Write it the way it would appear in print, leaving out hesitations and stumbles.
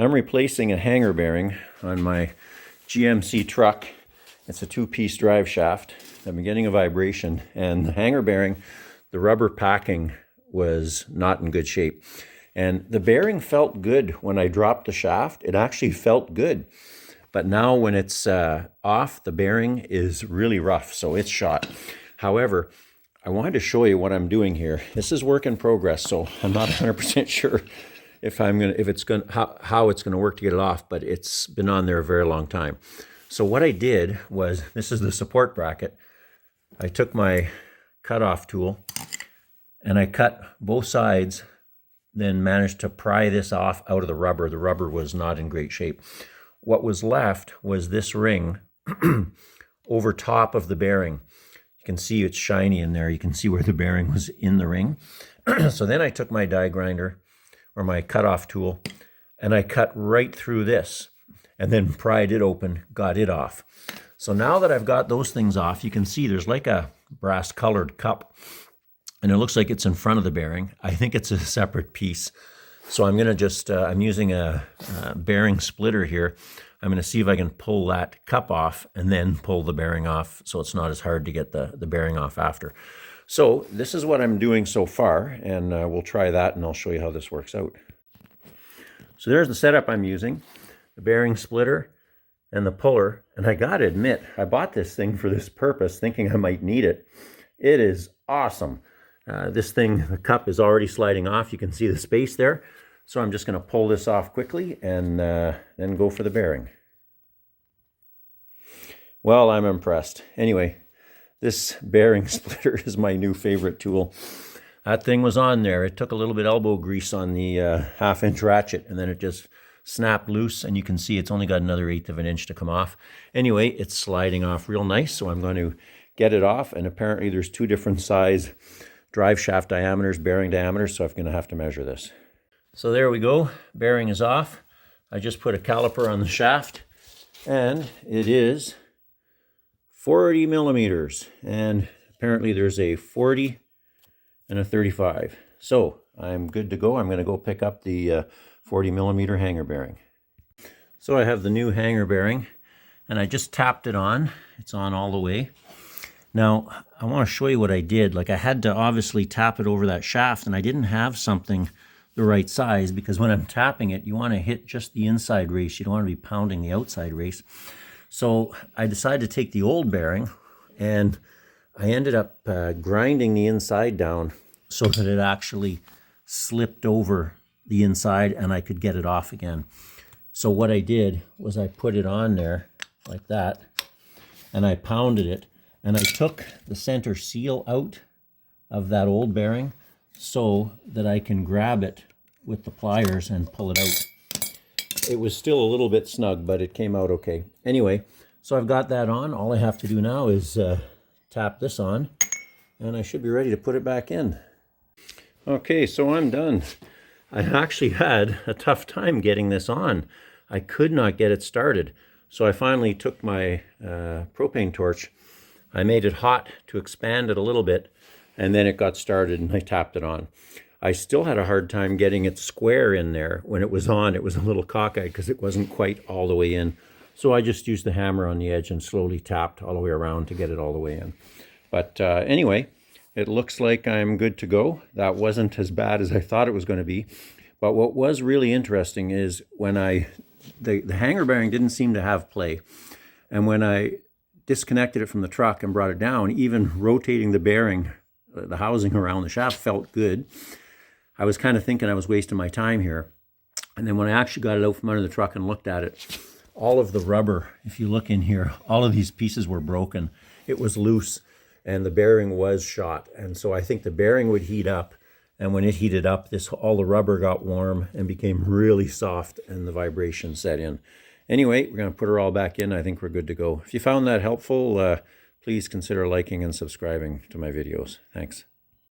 I'm replacing a hanger bearing on my GMC truck. It's a two-piece drive shaft. I'm getting a vibration, and the hanger bearing, the rubber packing was not in good shape. And the bearing felt good when I dropped the shaft. It actually felt good. But now when it's off, the bearing is really rough, so it's shot. However, I wanted to show you what I'm doing here. This is work in progress, so I'm not 100% sure how it's gonna work to get it off, but it's been on there a very long time. So what I did was, this is the support bracket. I took my cutoff tool and I cut both sides, then managed to pry this off out of the rubber. The rubber was not in great shape. What was left was this ring over top of the bearing. You can see it's shiny in there. You can see where the bearing was in the ring. So then I took my die grinder, or my cutoff tool, and I cut right through this and then pried it open, got it off. So now that I've got those things off, you can see there's like a brass colored cup, and it looks like it's in front of the bearing. I think it's a separate piece. So I'm gonna just, I'm using a bearing splitter here. I'm gonna see if I can pull that cup off and then pull the bearing off so it's not as hard to get the bearing off after. So this is what I'm doing so far, and we'll try that and I'll show you how this works out. So there's the setup I'm using, the bearing splitter and the puller. And I gotta admit, I bought this thing for this purpose thinking I might need it. It is awesome. This thing, the cup is already sliding off. You can see the space there. So I'm just gonna pull this off quickly and then go for the bearing. Well, I'm impressed. Anyway, this bearing splitter is my new favorite tool. That thing was on there. It took a little bit elbow grease on the 1/2-inch ratchet, and then it just snapped loose, and you can see it's only got another 1/8 of an inch to come off. Anyway, it's sliding off real nice, so I'm going to get it off, and apparently there's 2 different size drive shaft diameters, bearing diameters, so I'm going to have to measure this. So there we go. Bearing is off. I just put a caliper on the shaft, and it is 40 millimeters, and apparently there's a 40 and a 35. So I'm good to go. I'm going to go pick up the 40 millimeter hanger bearing. So I have the new hanger bearing, and I just tapped it on. It's on all the way. Now I want to show you what I did. Like, I had to obviously tap it over that shaft, and I didn't have something the right size, because when I'm tapping it, you want to hit just the inside race. You don't want to be pounding the outside race. So I decided to take the old bearing, and I ended up grinding the inside down so that it actually slipped over the inside and I could get it off again. So what I did was I put it on there like that, and I pounded it, and I took the center seal out of that old bearing so that I can grab it with the pliers and pull it out. It was still a little bit snug, but it came out okay. Anyway, so I've got that on. All I have to do now is tap this on, and I should be ready to put it back in. Okay, so I'm done. I actually had a tough time getting this on. I could not get it started. So I finally took my propane torch. I made it hot to expand it a little bit, and then it got started and I tapped it on. I still had a hard time getting it square in there. When it was on, it was a little cockeyed because it wasn't quite all the way in. So I just used the hammer on the edge and slowly tapped all the way around to get it all the way in. But anyway, it looks like I'm good to go. That wasn't as bad as I thought it was going to be. But what was really interesting is when the hanger bearing didn't seem to have play. And when I disconnected it from the truck and brought it down, even rotating the bearing, the housing around the shaft felt good. I was kind of thinking I was wasting my time here. And then when I actually got it out from under the truck and looked at it, all of the rubber, if you look in here, all of these pieces were broken. It was loose and the bearing was shot. And so I think the bearing would heat up. And when it heated up, all the rubber got warm and became really soft, and the vibration set in. Anyway, we're going to put her all back in. I think we're good to go. If you found that helpful, please consider liking and subscribing to my videos. Thanks.